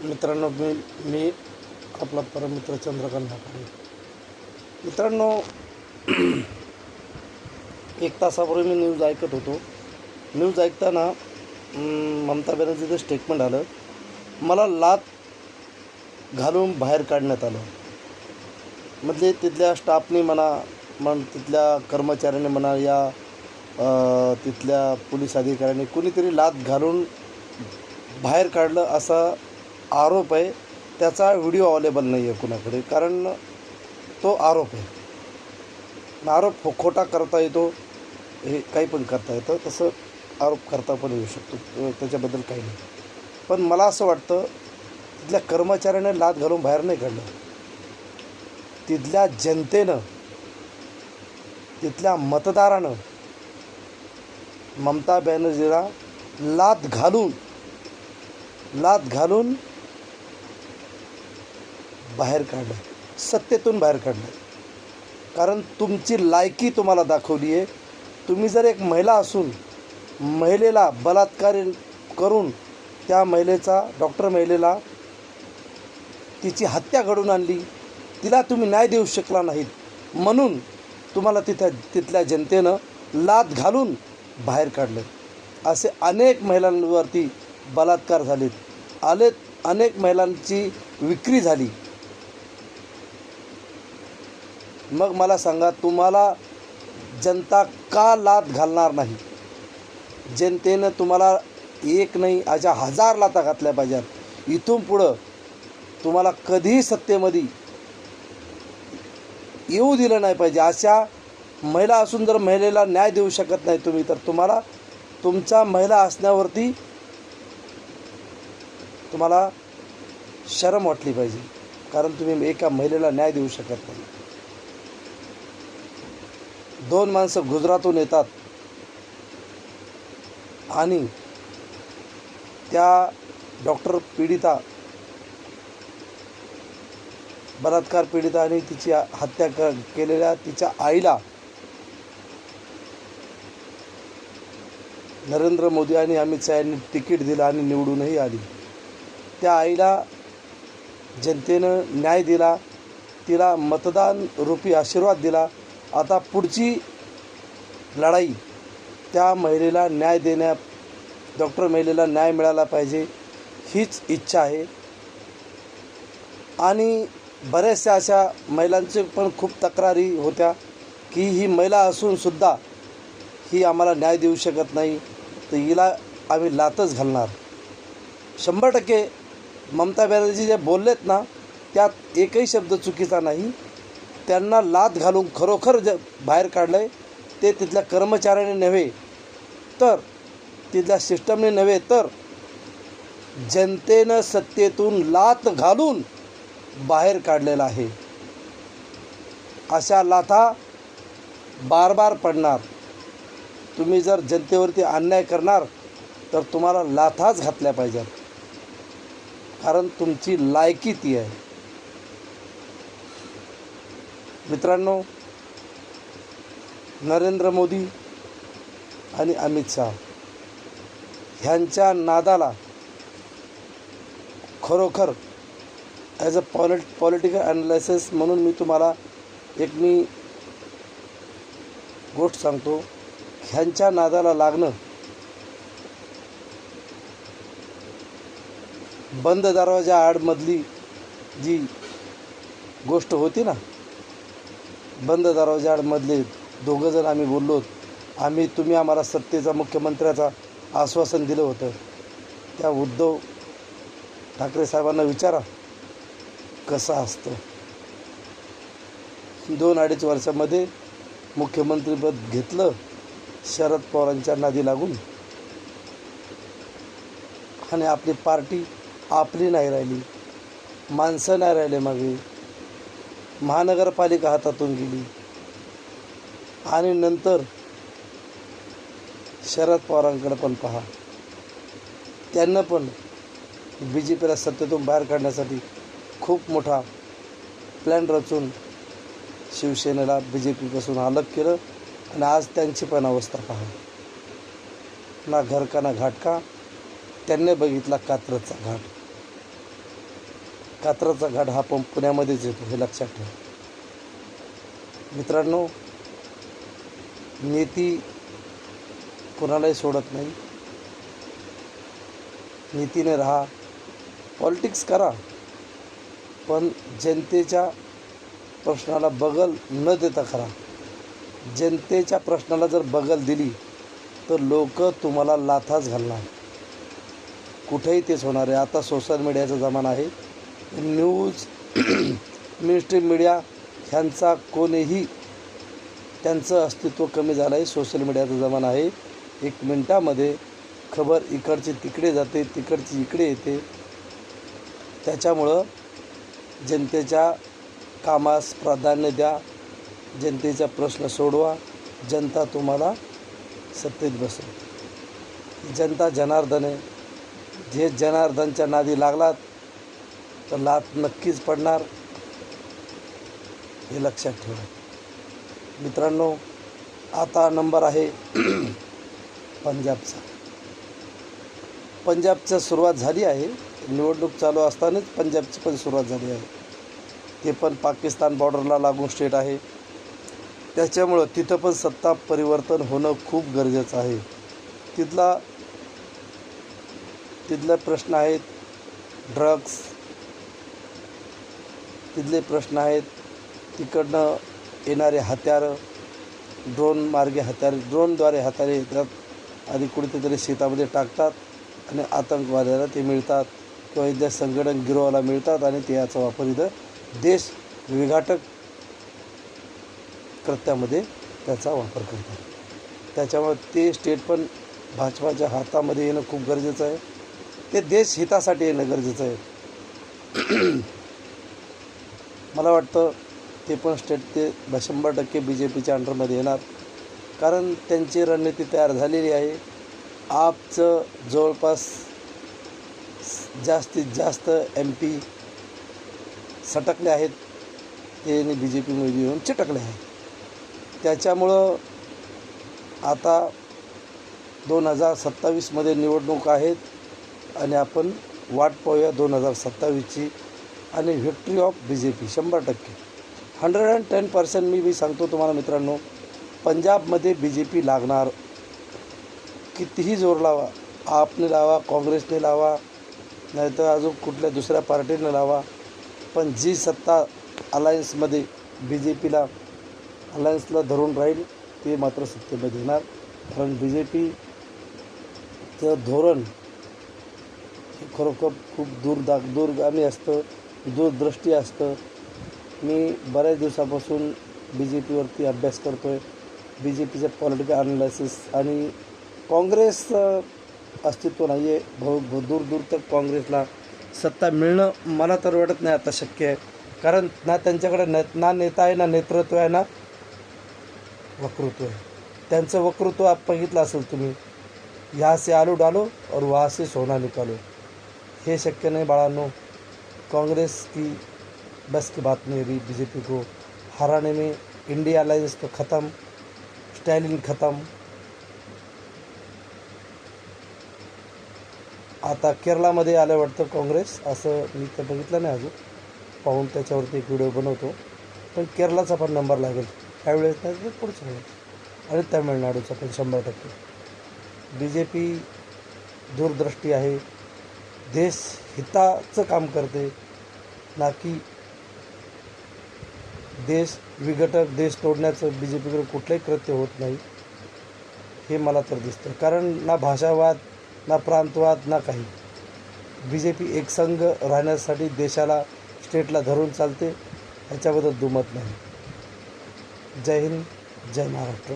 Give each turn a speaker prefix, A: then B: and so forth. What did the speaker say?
A: मित्रांनो, मी आपला परममित्र चंद्रकांत नाकारे. मित्रांनो, एक तासापूर्वी मी न्यूज ऐकत होतो. न्यूज ऐकताना ममता बॅनर्जीचं स्टेटमेंट आलं, मला लाथ घालून बाहेर काढण्यात आलं. म्हणजे तिथल्या स्टाफने म्हणा तिथल्या कर्मचाऱ्याने म्हणा या तिथल्या पोलीस अधिकाऱ्यांनी कुणीतरी लाथ घालून बाहेर काढलं असा आरोप आहे. त्याचा व्हिडिओ अवेलेबल नाही आहे कुणाकडे, कारण तो आरोप आहे. आरोप खोटा करता येतो, हे काही पण करता येतं, तसं आरोप करता पण येऊ शकतो, त्याच्याबद्दल काही नाही. पण मला असं वाटतं तिथल्या कर्मचाऱ्याने लाथ घालून बाहेर नाही काढलं. तिथल्या जनतेनं, तिथल्या मतदारानं ममता बॅनर्जीला लाथ घालून बाहेर काढलं, सत्तेतून बाहेर काढलं. कारण तुमची लायकी तुम्हाला दाखवली आहे. तुम्ही जर एक महिला असून महिलेला बलात्कार करून त्या डॉक्टर महिलेला तिची हत्या घडवून आणली, तिला तुम्ही न्याय देऊ शकला नाहीत, म्हणून तुम्हाला तिथल्या जनतेनं लाथ घालून बाहेर काढलं. असे अनेक महिलांवरती बलात्कार झालेत, अनेक महिलांची विक्री झाली. मग मला सांगा, तुम्हाला जनता का लाथ घालणार नाही? जनतेनं तुम्हाला एक नाही अशा 1000 लाथा घातल्या पाहिजेत. इथून पुढं तुम्हाला कधीही सत्तेमध्ये येऊ दिलं नाही पाहिजे. अशा महिला असून जर महिलेला न्याय देऊ शकत नाही तुम्ही, तर तुम्हाला तुमच्या महिला असण्यावरती तुम्हाला शरम वाटली पाहिजे, कारण तुम्ही एका महिलेला न्याय देऊ शकत नाही. 2 माणसं गुजरातहून येतात आणि त्या डॉक्टर पीडिता, बलात्कार पीडिता आणि तिची हत्या केलेल्या तिच्या आईला नरेंद्र मोदी आणि अमित शहा यांनी तिकीट दिलं आणि निवडूनही आली. त्या आईला जनतेनं न्याय दिला, तिला मतदान रूपी आशीर्वाद दिला. आता पुढची लढाई त्या महिलेला न्याय डॉक्टर महिलेला न्याय मिळाला पाहिजे, हीच इच्छा आहे. आणि बऱ्याचशा अशा महिलांचे पण खूप तक्रारी होत्या की ही महिला असूनसुद्धा ही आम्हाला न्याय देऊ शकत नाही, तर हिला आम्ही लाथच घालणार. 100% ममता बॅनर्जी जे बोललेत ना, त्यात एकही शब्द चुकीचा नाही. त्यांना लाथ घालून खरोखर बाहेर काढलं आहे ते तिथल्या कर्मचाऱ्याने नव्हे, तर तिथल्या सिस्टमने नव्हे, तर जनतेनं सत्तेतून लाथ घालून बाहेर काढलेला आहे. अशा लाथा बार पडणार. तुम्ही जर जनतेवरती अन्याय करणार तर तुम्हाला लाथाच घातल्या पाहिजेत, कारण तुमची लायकी ती आहे. मित्रांनो, नरेंद्र मोदी आणि अमित शहा ह्यांच्या नादाला खरोखर ॲज अ पॉलिटिकल ॲनालिसिस म्हणून मी तुम्हाला एक गोष्ट सांगतो. ह्यांच्या नादाला लागणं, बंद दरवाजा आडमधली जी गोष्ट होती ना, बंद दरवाजा आडमधले 2 जण आम्ही बोललो, तुम्ही आम्हाला सत्तेचा मुख्यमंत्र्याचा आश्वासन दिलं होतं. त्या उद्धव ठाकरे साहेबांना विचारा कसं असतं. 2-2.5 वर्षामध्ये मुख्यमंत्रीपद घेतलं शरद पवारांच्या नादी लागून, आणि आपली पार्टी आपली नाही राहिली, माणसं नाही राहिले मागे, महानगरपालिका हातातून गेली. आणि नंतर शरद पवारांकडे पण पहा, त्यांना पण BJPला सत्तेतून बाहेर काढण्यासाठी खूप मोठा प्लॅन रचून शिवसेनेला BJPपासून अलग केलं. आणि आज त्यांची पण अवस्था पहा, ना घर का ना घाट का, त्यांनी बघितला कात्रजचा घाट. कात्रजचा घाट हा पण पुण्यामध्येच येतो, हे लक्षात ठेवा मित्रांनो. नीती कोणालाही सोडत नाही. नीतीने राहा, पॉलिटिक्स करा, पण जनतेच्या प्रश्नाला बगल न देता करा. जनतेच्या प्रश्नाला जर बगल दिली तर लोक तुम्हाला लाथाच घालणार. कुठेही तेच होणार आहे. आता सोशल मीडियाचा जमाना आहे. न्यूज मेनस्ट्रीम मीडिया ह्यांचा कोणीही त्यांचं अस्तित्व कमी झालं आहे. सोशल मीडियाचा जमाना आहे. 1 मिनटामध्ये खबर इकडची तिकडे जाते, तिकडची इकडे येते. त्याच्यामुळं जनतेच्या कामास प्राधान्य द्या, जनतेचा प्रश्न सोडवा. जनता तुम्हाला सत्तेत बसेल. जनता जनार्दन आहे. जे जनार्दनच्या नादी लागलात तर लाथ नक्कीच पडणार, हे लक्षात ठेवा मित्रांनो. आता नंबर आहे पंजाबचा. पंजाबची सुरुवात झाली आहे. निवडणूक चालू असतानाच पंजाबची पण सुरुवात झाली आहे. ते पण पाकिस्तान बॉर्डरला लागून स्टेट आहे. त्याच्यामुळं तिथं पण सत्ता परिवर्तन होणं खूप गरजेचं आहे. तिथले प्रश्न आहेत ड्रग्स, तिथले प्रश्न आहेत तिकडनं येणारे हत्यारं, ड्रोनद्वारे हत्यारे येतात आणि कुठेतरी शेतामध्ये टाकतात आणि आतंकवाद्याला ते मिळतात किंवा इथल्या संघटन गिरोहाला मिळतात आणि ते याचा वापर इथं देश विघातक कृत्यामध्ये त्याचा वापर करतात. त्याच्यामुळे ते स्टेट पण भाजपाच्या हातामध्ये येणं खूप गरजेचं आहे. ते देश हितासाठी येणं गरजेचं आहे. मला वाटतं ते पण स्टेट ते 100% BJPच्या अंडरमध्ये येणार, कारण त्यांची रणनीती तयार झालेली आहे. आपचं जवळपास जास्तीत जास्त MP सटकले आहेत, ते BJPमध्ये येऊन चिटकले आहेत. त्याच्यामुळं आता 2027मध्ये निवडणूक आहेत आणि आपण वाट पाहूया 2027ची आणि व्हिक्ट्री ऑफ BJP 100%. 110% मी सांगतो तुम्हाला मित्रांनो, पंजाबमध्ये BJP लागणार. कितीही जोर लावा, आपने लावा, काँग्रेसने लावा, नाहीतर अजून कुठल्या दुसऱ्या पार्टीने लावा, पण जी सत्ता अलायन्समध्ये BJPला अलायन्सला धरून राहील ते मात्र सत्तेमध्ये येणार. कारण BJPचं धोरण हे खरोखर खूप दूरगामी असतं, दूरदृष्टी असतं. मी बऱ्याच दिवसापासून BJPवरती अभ्यास करतो आहे. BJPचं पॉलिटिकल अनालिसिस आणि काँग्रेस अस्तित्व नाही आहे. दूर तक काँग्रेसला सत्ता मिळणं मला तर वाटत नाही आता शक्य आहे. कारण ना त्यांच्याकडे ना नेता आहे, ना नेतृत्व आहे, ना वक्तृत्व आहे. त्यांचं वक्तृत्व आप बघितलं असेल तुम्ही, यहाँ से आलू डालो और वहाँ से सोना निकालो. हे शक्य नाही बाळांनो. कांग्रेस की बस की बात नहीं रही BJP को हराने में. इंडिया अलायंस तो ख़त्म, स्टॅलिन ख़त्म. आता केरळामध्ये आलं वाटतं काँग्रेस, असं मी तर बघितलं नाही अजून. पाहून त्याच्यावरती एक व्हिडिओ बनवतो. पण केरळाचा पण नंबर लागेल त्यावेळेस, नाही तर पुढच्या वेळेस. आणि तामिळनाडूचा पण 100%. BJP दूरदृष्टी आहे, देश हिताचं काम करते, ना की देश विघटक, देश तोडण्याचं BJPकडे कुठलंही कृत्य होत नाही, हे मला तर दिसतं. कारण ना भाषावाद, ना प्रांतवाद, ना काही. BJP एकसंघ राहण्यासाठी देशाला, स्टेटला धरून चालते, ह्याच्याबद्दल दुमत नाही. जय हिंद, जय महाराष्ट्र.